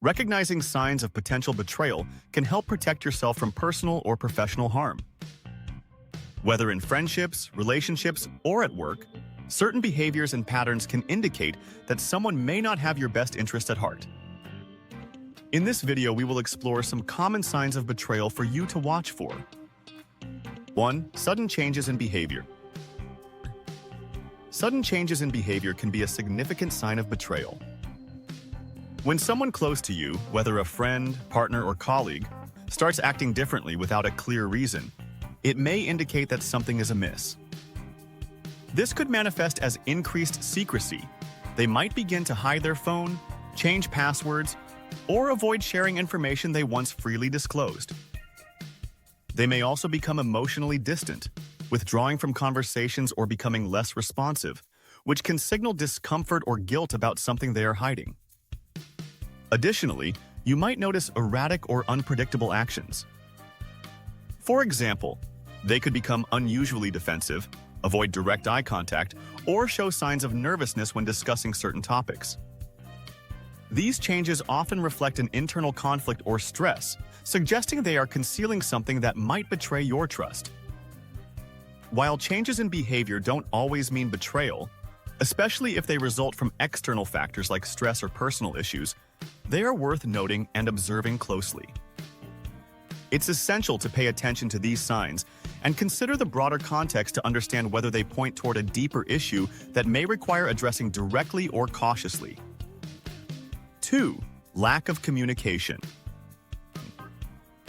Recognizing signs of potential betrayal can help protect yourself from personal or professional harm. Whether in friendships, relationships, or at work, certain behaviors and patterns can indicate that someone may not have your best interest at heart. In this video, we will explore some common signs of betrayal for you to watch for. 1. Sudden changes in behavior. Sudden changes in behavior can be a significant sign of betrayal. When someone close to you, whether a friend, partner, or colleague, starts acting differently without a clear reason, it may indicate that something is amiss. This could manifest as increased secrecy. They might begin to hide their phone, change passwords, or avoid sharing information they once freely disclosed. They may also become emotionally distant, withdrawing from conversations or becoming less responsive, which can signal discomfort or guilt about something they are hiding. Additionally, you might notice erratic or unpredictable actions. For example, they could become unusually defensive, avoid direct eye contact, or show signs of nervousness when discussing certain topics. These changes often reflect an internal conflict or stress, suggesting they are concealing something that might betray your trust. While changes in behavior don't always mean betrayal, especially if they result from external factors like stress or personal issues, they are worth noting and observing closely. It's essential to pay attention to these signs and consider the broader context to understand whether they point toward a deeper issue that may require addressing directly or cautiously. 2. Lack of communication.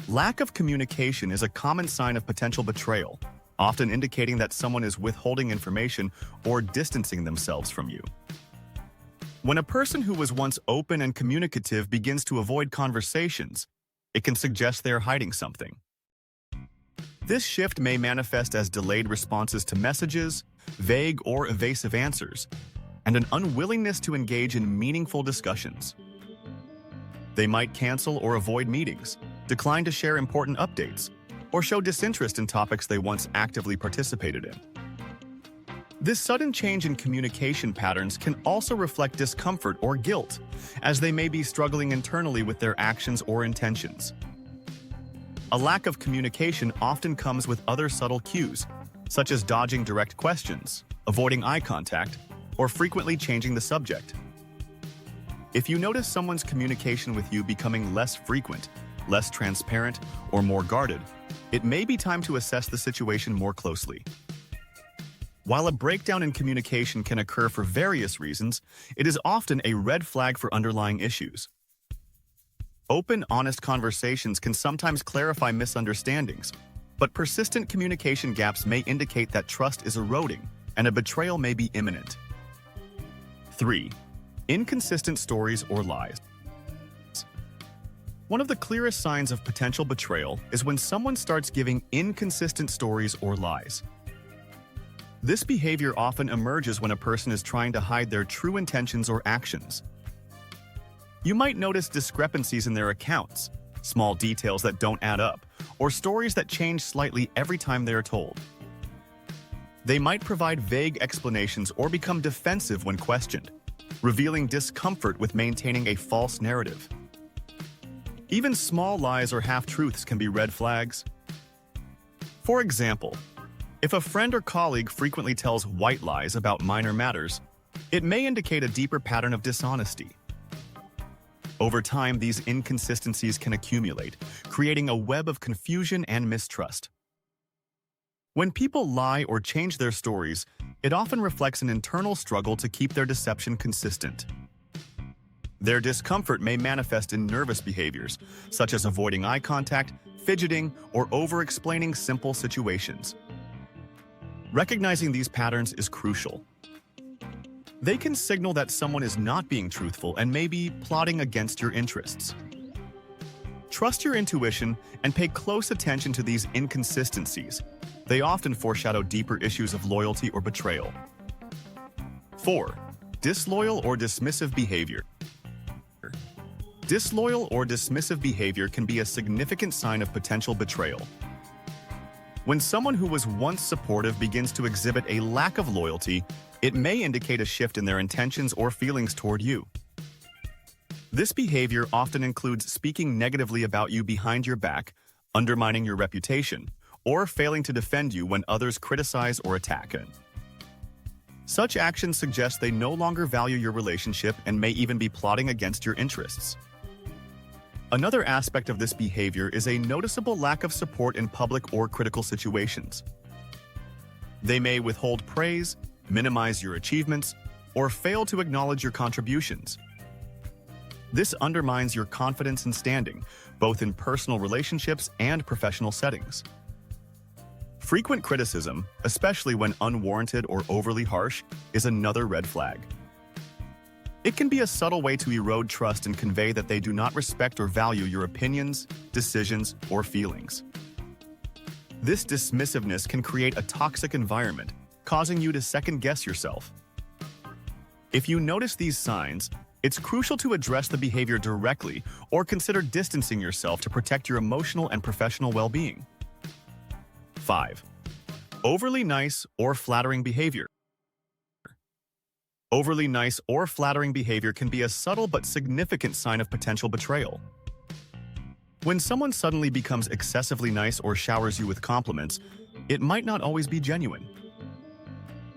Lack of communication is a common sign of potential betrayal, often indicating that someone is withholding information or distancing themselves from you. When a person who was once open and communicative begins to avoid conversations, it can suggest they are hiding something. This shift may manifest as delayed responses to messages, vague or evasive answers, and an unwillingness to engage in meaningful discussions. They might cancel or avoid meetings, decline to share important updates, or show disinterest in topics they once actively participated in. This sudden change in communication patterns can also reflect discomfort or guilt, as they may be struggling internally with their actions or intentions. A lack of communication often comes with other subtle cues, such as dodging direct questions, avoiding eye contact, or frequently changing the subject. If you notice someone's communication with you becoming less frequent, less transparent, or more guarded, it may be time to assess the situation more closely. While a breakdown in communication can occur for various reasons, it is often a red flag for underlying issues. Open, honest conversations can sometimes clarify misunderstandings, but persistent communication gaps may indicate that trust is eroding and a betrayal may be imminent. 3. Inconsistent stories or lies. One of the clearest signs of potential betrayal is when someone starts giving inconsistent stories or lies. This behavior often emerges when a person is trying to hide their true intentions or actions. You might notice discrepancies in their accounts, small details that don't add up, or stories that change slightly every time they are told. They might provide vague explanations or become defensive when questioned, revealing discomfort with maintaining a false narrative. Even small lies or half-truths can be red flags. For example, if a friend or colleague frequently tells white lies about minor matters, it may indicate a deeper pattern of dishonesty. Over time, these inconsistencies can accumulate, creating a web of confusion and mistrust. When people lie or change their stories, it often reflects an internal struggle to keep their deception consistent. Their discomfort may manifest in nervous behaviors, such as avoiding eye contact, fidgeting, or over-explaining simple situations. Recognizing these patterns is crucial. They can signal that someone is not being truthful and may be plotting against your interests. Trust your intuition and pay close attention to these inconsistencies. They often foreshadow deeper issues of loyalty or betrayal. 4. Disloyal or dismissive behavior. Disloyal or dismissive behavior can be a significant sign of potential betrayal. When someone who was once supportive begins to exhibit a lack of loyalty, it may indicate a shift in their intentions or feelings toward you. This behavior often includes speaking negatively about you behind your back, undermining your reputation, or failing to defend you when others criticize or attack it. Such actions suggest they no longer value your relationship and may even be plotting against your interests. Another aspect of this behavior is a noticeable lack of support in public or critical situations. They may withhold praise, minimize your achievements, or fail to acknowledge your contributions. This undermines your confidence and standing, both in personal relationships and professional settings. Frequent criticism, especially when unwarranted or overly harsh, is another red flag. It can be a subtle way to erode trust and convey that they do not respect or value your opinions, decisions, or feelings. This dismissiveness can create a toxic environment, causing you to second-guess yourself. If you notice these signs, it's crucial to address the behavior directly or consider distancing yourself to protect your emotional and professional well-being. 5. Overly nice or flattering behavior. Overly nice or flattering behavior can be a subtle but significant sign of potential betrayal. When someone suddenly becomes excessively nice or showers you with compliments, it might not always be genuine.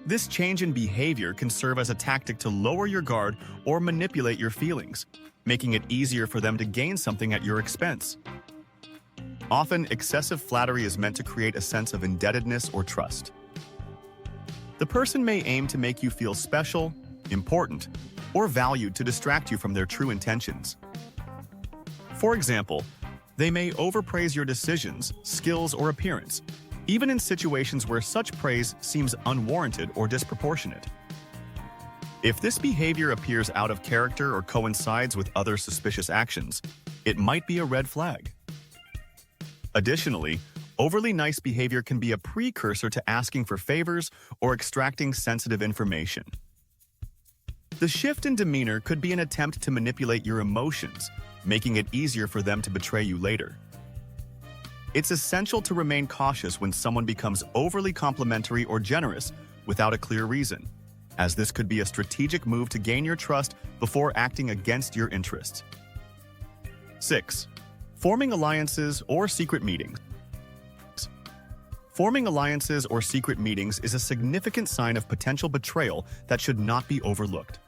This change in behavior can serve as a tactic to lower your guard or manipulate your feelings, making it easier for them to gain something at your expense. Often, excessive flattery is meant to create a sense of indebtedness or trust. The person may aim to make you feel special, important, or valued to distract you from their true intentions. For example, they may overpraise your decisions, skills, or appearance, even in situations where such praise seems unwarranted or disproportionate. If this behavior appears out of character or coincides with other suspicious actions, it might be a red flag. Additionally, overly nice behavior can be a precursor to asking for favors or extracting sensitive information. The shift in demeanor could be an attempt to manipulate your emotions, making it easier for them to betray you later. It's essential to remain cautious when someone becomes overly complimentary or generous without a clear reason, as this could be a strategic move to gain your trust before acting against your interests. 6. Forming alliances or secret meetings. Forming alliances or secret meetings is a significant sign of potential betrayal that should not be overlooked.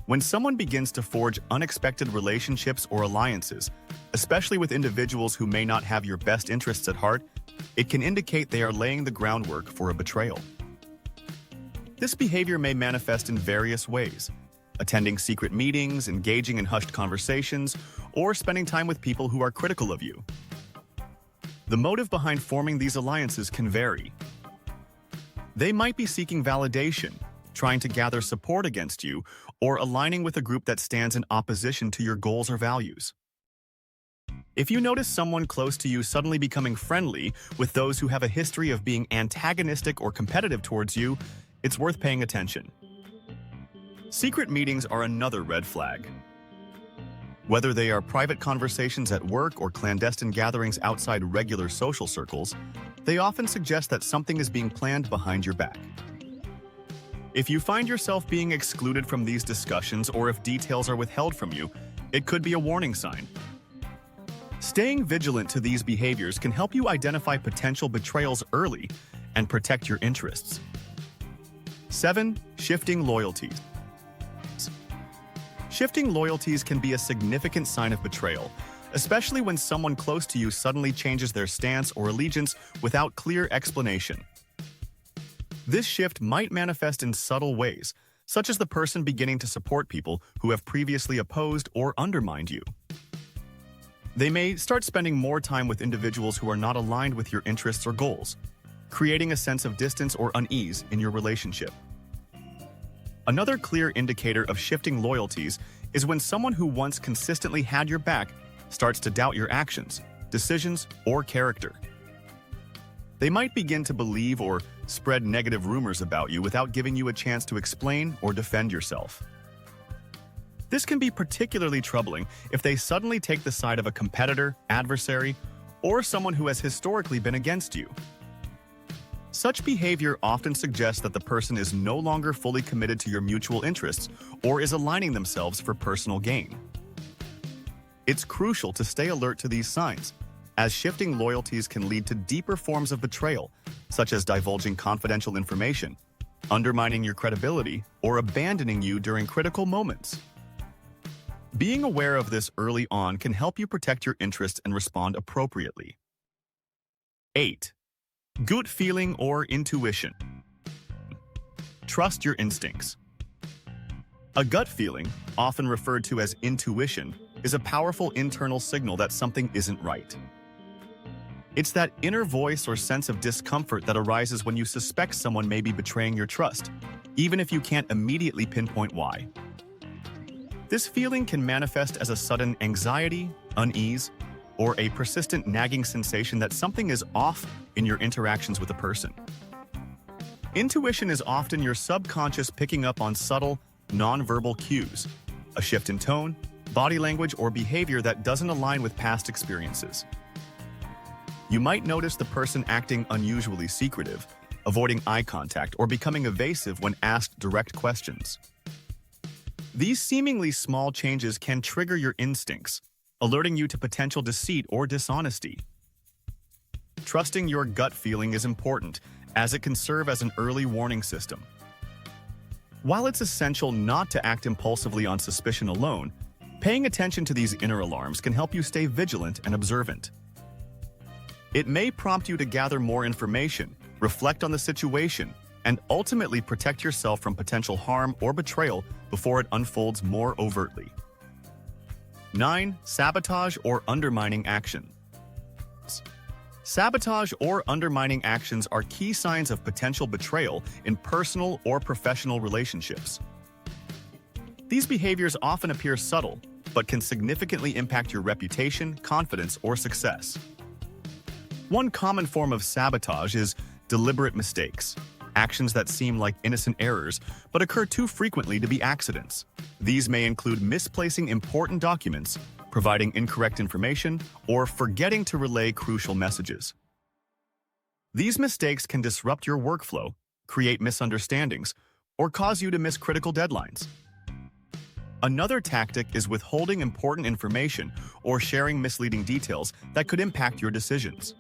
When someone begins to forge unexpected relationships or alliances, especially with individuals who may not have your best interests at heart, it can indicate they are laying the groundwork for a betrayal. This behavior may manifest in various ways: attending secret meetings, engaging in hushed conversations, or spending time with people who are critical of you. The motive behind forming these alliances can vary. They might be seeking validation, trying to gather support against you, or aligning with a group that stands in opposition to your goals or values. If you notice someone close to you suddenly becoming friendly with those who have a history of being antagonistic or competitive towards you, it's worth paying attention. Secret meetings are another red flag. Whether they are private conversations at work or clandestine gatherings outside regular social circles, they often suggest that something is being planned behind your back. If you find yourself being excluded from these discussions or if details are withheld from you, it could be a warning sign. Staying vigilant to these behaviors can help you identify potential betrayals early and protect your interests. 7. Shifting loyalties. Shifting loyalties can be a significant sign of betrayal, especially when someone close to you suddenly changes their stance or allegiance without clear explanation. This shift might manifest in subtle ways, such as the person beginning to support people who have previously opposed or undermined you. They may start spending more time with individuals who are not aligned with your interests or goals, creating a sense of distance or unease in your relationship. Another clear indicator of shifting loyalties is when someone who once consistently had your back starts to doubt your actions, decisions, or character. They might begin to believe or spread negative rumors about you without giving you a chance to explain or defend yourself. This can be particularly troubling if they suddenly take the side of a competitor, adversary, or someone who has historically been against you. Such behavior often suggests that the person is no longer fully committed to your mutual interests or is aligning themselves for personal gain. It's crucial to stay alert to these signs, as shifting loyalties can lead to deeper forms of betrayal, such as divulging confidential information, undermining your credibility, or abandoning you during critical moments. Being aware of this early on can help you protect your interests and respond appropriately. 8. Gut feeling or intuition. Trust your instincts. A gut feeling, often referred to as intuition, is a powerful internal signal that something isn't right. It's that inner voice or sense of discomfort that arises when you suspect someone may be betraying your trust, even if you can't immediately pinpoint why. This feeling can manifest as a sudden anxiety, unease, or a persistent nagging sensation that something is off in your interactions with a person. Intuition is often your subconscious picking up on subtle, non-verbal cues, a shift in tone, body language, or behavior that doesn't align with past experiences. You might notice the person acting unusually secretive, avoiding eye contact, or becoming evasive when asked direct questions. These seemingly small changes can trigger your instincts, alerting you to potential deceit or dishonesty. Trusting your gut feeling is important, as it can serve as an early warning system. While it's essential not to act impulsively on suspicion alone, paying attention to these inner alarms can help you stay vigilant and observant. It may prompt you to gather more information, reflect on the situation, and ultimately protect yourself from potential harm or betrayal before it unfolds more overtly. 9. Sabotage or undermining actions. Sabotage or undermining actions are key signs of potential betrayal in personal or professional relationships. These behaviors often appear subtle, but can significantly impact your reputation, confidence, or success. One common form of sabotage is deliberate mistakes, actions that seem like innocent errors but occur too frequently to be accidents. These may include misplacing important documents, providing incorrect information, or forgetting to relay crucial messages. These mistakes can disrupt your workflow, create misunderstandings, or cause you to miss critical deadlines. Another tactic is withholding important information or sharing misleading details that could impact your decisions.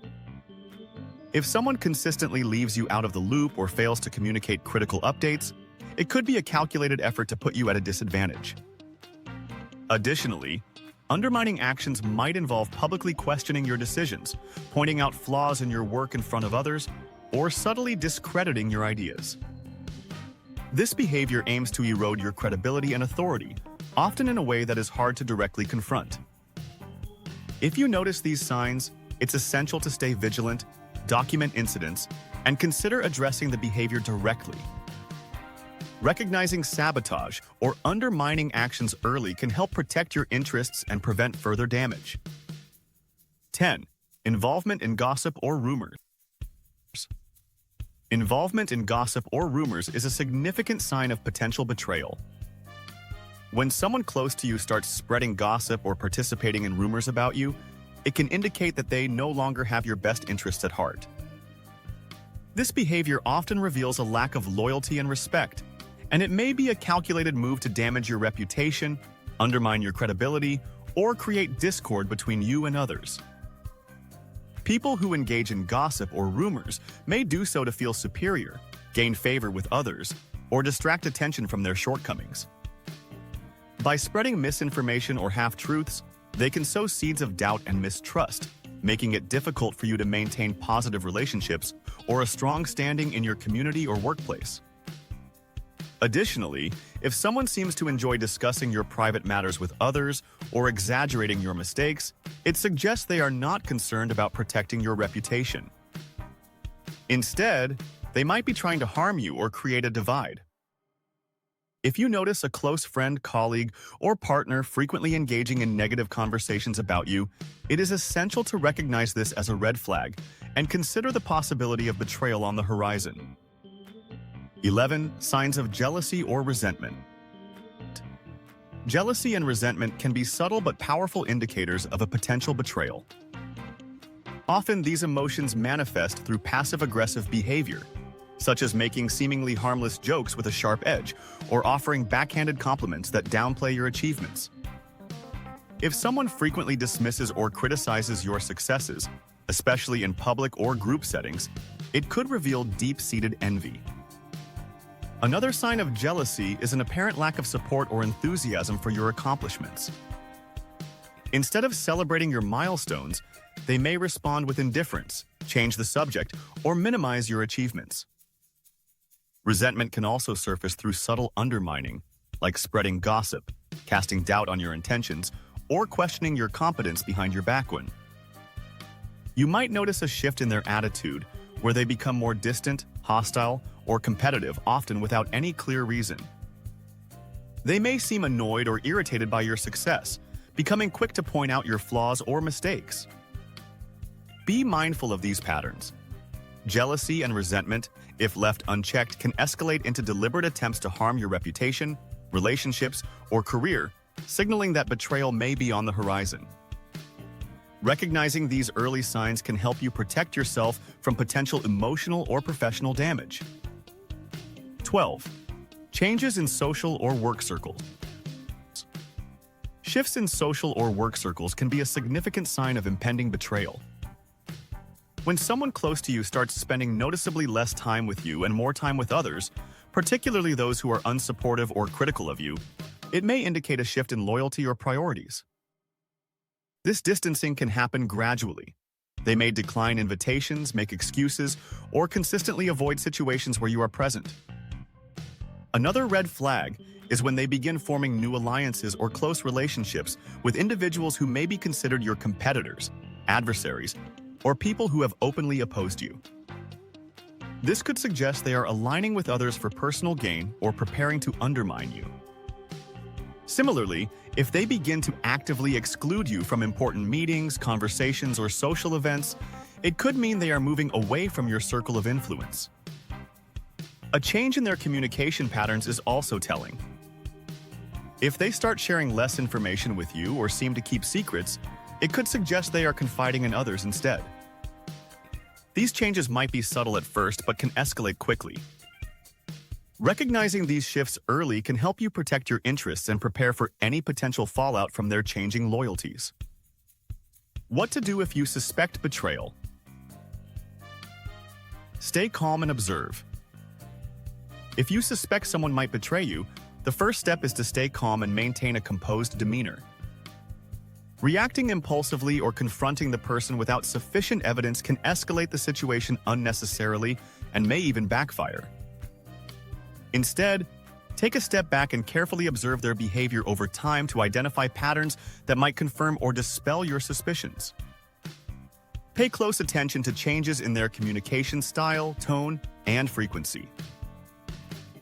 If someone consistently leaves you out of the loop or fails to communicate critical updates, it could be a calculated effort to put you at a disadvantage. Additionally, undermining actions might involve publicly questioning your decisions, pointing out flaws in your work in front of others, or subtly discrediting your ideas. This behavior aims to erode your credibility and authority, often in a way that is hard to directly confront. If you notice these signs, it's essential to stay vigilant, document incidents, and consider addressing the behavior directly. Recognizing sabotage or undermining actions early can help protect your interests and prevent further damage. 10. Involvement in gossip or rumors. Involvement in gossip or rumors is a significant sign of potential betrayal. When someone close to you starts spreading gossip or participating in rumors about you, it can indicate that they no longer have your best interests at heart. This behavior often reveals a lack of loyalty and respect, and it may be a calculated move to damage your reputation, undermine your credibility, or create discord between you and others. People who engage in gossip or rumors may do so to feel superior, gain favor with others, or distract attention from their shortcomings. By spreading misinformation or half-truths, they can sow seeds of doubt and mistrust, making it difficult for you to maintain positive relationships or a strong standing in your community or workplace. Additionally, if someone seems to enjoy discussing your private matters with others or exaggerating your mistakes, it suggests they are not concerned about protecting your reputation. Instead, they might be trying to harm you or create a divide. If you notice a close friend, colleague, or partner frequently engaging in negative conversations about you, it is essential to recognize this as a red flag and consider the possibility of betrayal on the horizon. 11. Signs of jealousy or resentment. Jealousy and resentment can be subtle but powerful indicators of a potential betrayal. Often, these emotions manifest through passive-aggressive behavior, such as making seemingly harmless jokes with a sharp edge or offering backhanded compliments that downplay your achievements. If someone frequently dismisses or criticizes your successes, especially in public or group settings, it could reveal deep-seated envy. Another sign of jealousy is an apparent lack of support or enthusiasm for your accomplishments. Instead of celebrating your milestones, they may respond with indifference, change the subject, or minimize your achievements. Resentment can also surface through subtle undermining, like spreading gossip, casting doubt on your intentions, or questioning your competence behind your back. You might notice a shift in their attitude, where they become more distant, hostile, or competitive, often without any clear reason. They may seem annoyed or irritated by your success, becoming quick to point out your flaws or mistakes. Be mindful of these patterns. Jealousy and resentment, if left unchecked, can escalate into deliberate attempts to harm your reputation, relationships, or career, signaling that betrayal may be on the horizon. Recognizing these early signs can help you protect yourself from potential emotional or professional damage. 12. Changes in social or work circles. Shifts in social or work circles can be a significant sign of impending betrayal. When someone close to you starts spending noticeably less time with you and more time with others, particularly those who are unsupportive or critical of you, it may indicate a shift in loyalty or priorities. This distancing can happen gradually. They may decline invitations, make excuses, or consistently avoid situations where you are present. Another red flag is when they begin forming new alliances or close relationships with individuals who may be considered your competitors, adversaries, or people who have openly opposed you. This could suggest they are aligning with others for personal gain or preparing to undermine you. Similarly, if they begin to actively exclude you from important meetings, conversations, or social events, it could mean they are moving away from your circle of influence. A change in their communication patterns is also telling. If they start sharing less information with you or seem to keep secrets, it could suggest they are confiding in others instead. These changes might be subtle at first but can escalate quickly. Recognizing these shifts early can help you protect your interests and prepare for any potential fallout from their changing loyalties. What to do if you suspect betrayal? Stay calm and observe. If you suspect someone might betray you, the first step is to stay calm and maintain a composed demeanor. Reacting impulsively or confronting the person without sufficient evidence can escalate the situation unnecessarily and may even backfire. Instead, take a step back and carefully observe their behavior over time to identify patterns that might confirm or dispel your suspicions. Pay close attention to changes in their communication style, tone, and frequency.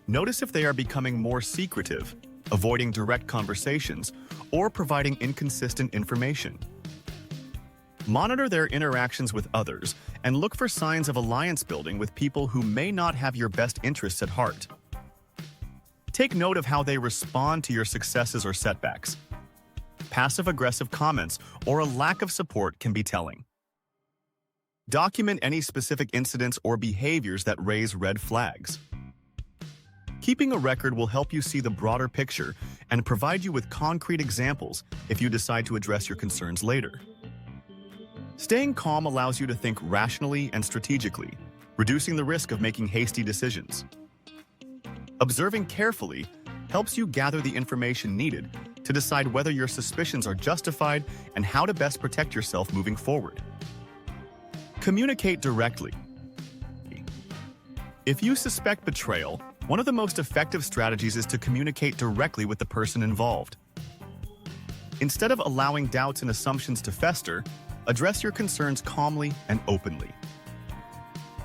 Notice if they are becoming more secretive, avoiding direct conversations, or providing inconsistent information. Monitor their interactions with others and look for signs of alliance building with people who may not have your best interests at heart. Take note of how they respond to your successes or setbacks. Passive-aggressive comments or a lack of support can be telling. Document any specific incidents or behaviors that raise red flags. Keeping a record will help you see the broader picture and provide you with concrete examples if you decide to address your concerns later. Staying calm allows you to think rationally and strategically, reducing the risk of making hasty decisions. Observing carefully helps you gather the information needed to decide whether your suspicions are justified and how to best protect yourself moving forward. Communicate directly. If you suspect betrayal, one of the most effective strategies is to communicate directly with the person involved. Instead of allowing doubts and assumptions to fester, address your concerns calmly and openly.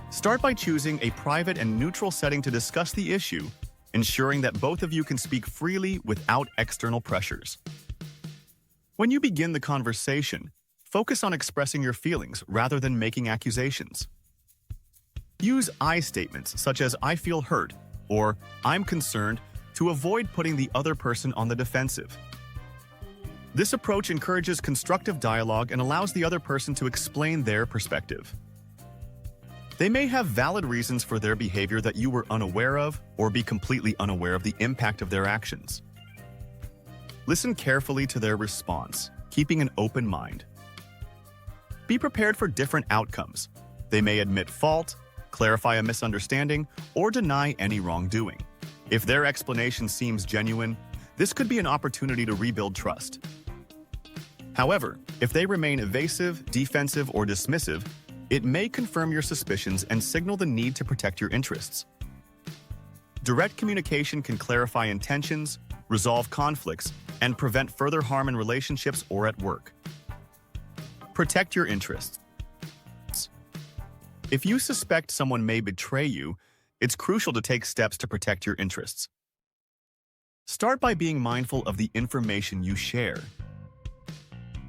Start by choosing a private and neutral setting to discuss the issue, ensuring that both of you can speak freely without external pressures. When you begin the conversation, focus on expressing your feelings rather than making accusations. Use I statements such as "I feel hurt" or "I'm concerned" to avoid putting the other person on the defensive. This approach encourages constructive dialogue and allows the other person to explain their perspective. They may have valid reasons for their behavior that you were unaware of, or be completely unaware of the impact of their actions. Listen carefully to their response, keeping an open mind. Be prepared for different outcomes. They may admit fault, clarify a misunderstanding, or deny any wrongdoing. If their explanation seems genuine, this could be an opportunity to rebuild trust. However, if they remain evasive, defensive, or dismissive, it may confirm your suspicions and signal the need to protect your interests. Direct communication can clarify intentions, resolve conflicts, and prevent further harm in relationships or at work. Protect your interests. If you suspect someone may betray you, it's crucial to take steps to protect your interests. Start by being mindful of the information you share.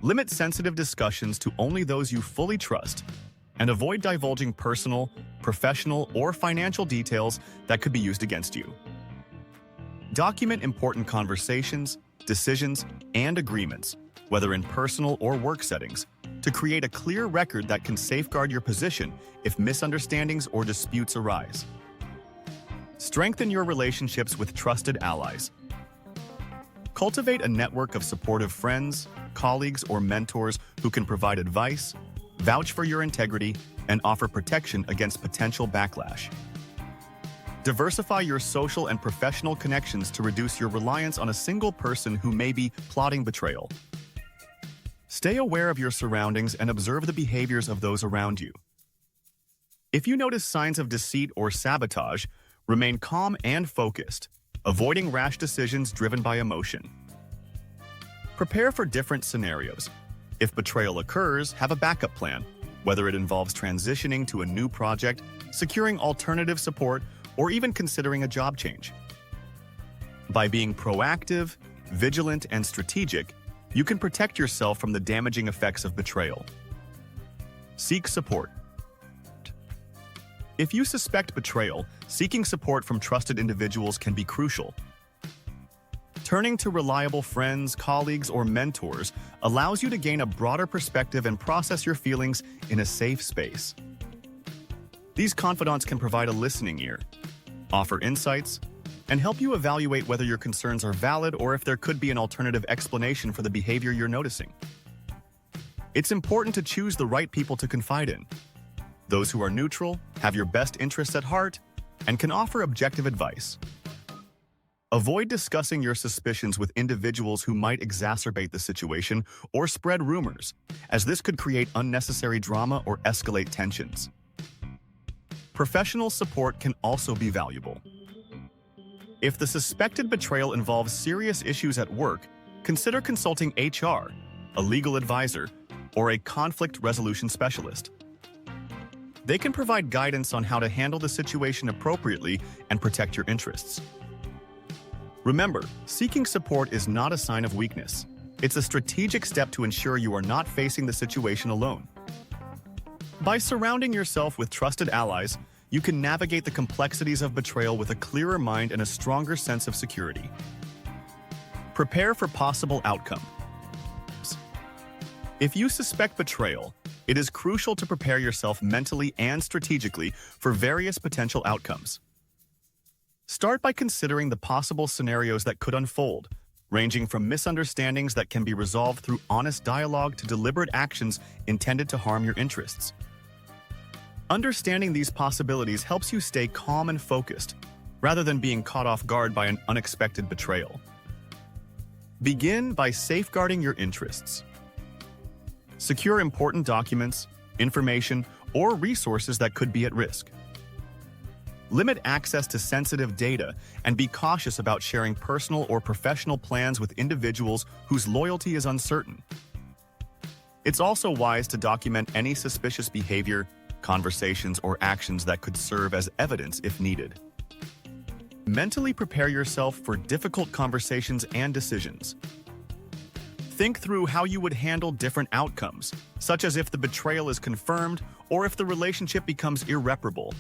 Limit sensitive discussions to only those you fully trust, and avoid divulging personal, professional, or financial details that could be used against you. Document important conversations, decisions, and agreements, whether in personal or work settings, to create a clear record that can safeguard your position if misunderstandings or disputes arise. Strengthen your relationships with trusted allies. Cultivate a network of supportive friends, colleagues, or mentors who can provide advice, vouch for your integrity, and offer protection against potential backlash. Diversify your social and professional connections to reduce your reliance on a single person who may be plotting betrayal. Stay aware of your surroundings and observe the behaviors of those around you. If you notice signs of deceit or sabotage, remain calm and focused, avoiding rash decisions driven by emotion. Prepare for different scenarios. If betrayal occurs, have a backup plan, whether it involves transitioning to a new project, securing alternative support, or even considering a job change. By being proactive, vigilant, and strategic, you can protect yourself from the damaging effects of betrayal. Seek support. If you suspect betrayal, seeking support from trusted individuals can be crucial. Turning to reliable friends, colleagues, or mentors allows you to gain a broader perspective and process your feelings in a safe space. These confidants can provide a listening ear, offer insights, and help you evaluate whether your concerns are valid or if there could be an alternative explanation for the behavior you're noticing. It's important to choose the right people to confide in. Those who are neutral, have your best interests at heart, and can offer objective advice. Avoid discussing your suspicions with individuals who might exacerbate the situation or spread rumors, as this could create unnecessary drama or escalate tensions. Professional support can also be valuable. If the suspected betrayal involves serious issues at work, consider consulting HR, a legal advisor, or a conflict resolution specialist. They can provide guidance on how to handle the situation appropriately and protect your interests. Remember, seeking support is not a sign of weakness. It's a strategic step to ensure you are not facing the situation alone. By surrounding yourself with trusted allies, you can navigate the complexities of betrayal with a clearer mind and a stronger sense of security. Prepare for possible outcomes. If you suspect betrayal, it is crucial to prepare yourself mentally and strategically for various potential outcomes. Start by considering the possible scenarios that could unfold, ranging from misunderstandings that can be resolved through honest dialogue to deliberate actions intended to harm your interests. Understanding these possibilities helps you stay calm and focused, rather than being caught off guard by an unexpected betrayal. Begin by safeguarding your interests. Secure important documents, information, or resources that could be at risk. Limit access to sensitive data and be cautious about sharing personal or professional plans with individuals whose loyalty is uncertain. It's also wise to document any suspicious behavior, conversations, or actions that could serve as evidence if needed. Mentally prepare yourself for difficult conversations and decisions. Think through how you would handle different outcomes, such as if the betrayal is confirmed or if the relationship becomes irreparable.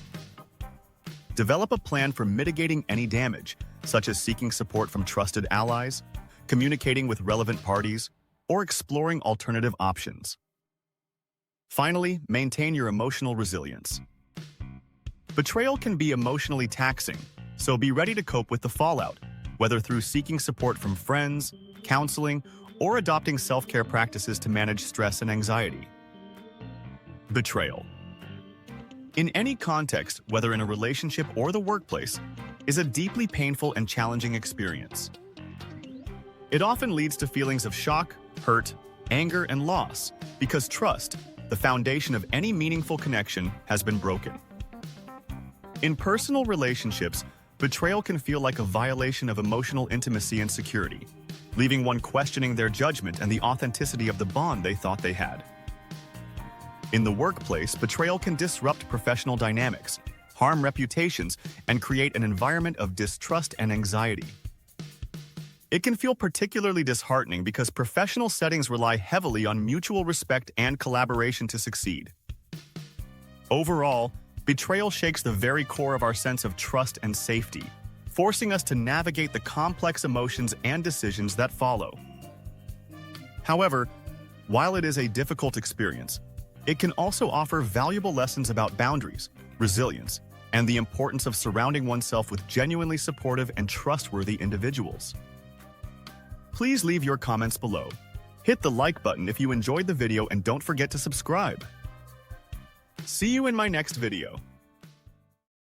Develop a plan for mitigating any damage, such as seeking support from trusted allies, communicating with relevant parties, or exploring alternative options. Finally, maintain your emotional resilience. Betrayal can be emotionally taxing, so be ready to cope with the fallout, whether through seeking support from friends, counseling, or adopting self-care practices to manage stress and anxiety. Betrayal. In any context, whether in a relationship or the workplace, is a deeply painful and challenging experience. It often leads to feelings of shock, hurt, anger, and loss, because trust, the foundation of any meaningful connection, has been broken. In personal relationships, betrayal can feel like a violation of emotional intimacy and security, leaving one questioning their judgment and the authenticity of the bond they thought they had. In the workplace, betrayal can disrupt professional dynamics, harm reputations, and create an environment of distrust and anxiety. It can feel particularly disheartening because professional settings rely heavily on mutual respect and collaboration to succeed. Overall, betrayal shakes the very core of our sense of trust and safety, forcing us to navigate the complex emotions and decisions that follow. However, while it is a difficult experience, it can also offer valuable lessons about boundaries, resilience, and the importance of surrounding oneself with genuinely supportive and trustworthy individuals. Please leave your comments below. Hit the like button if you enjoyed the video and don't forget to subscribe. See you in my next video.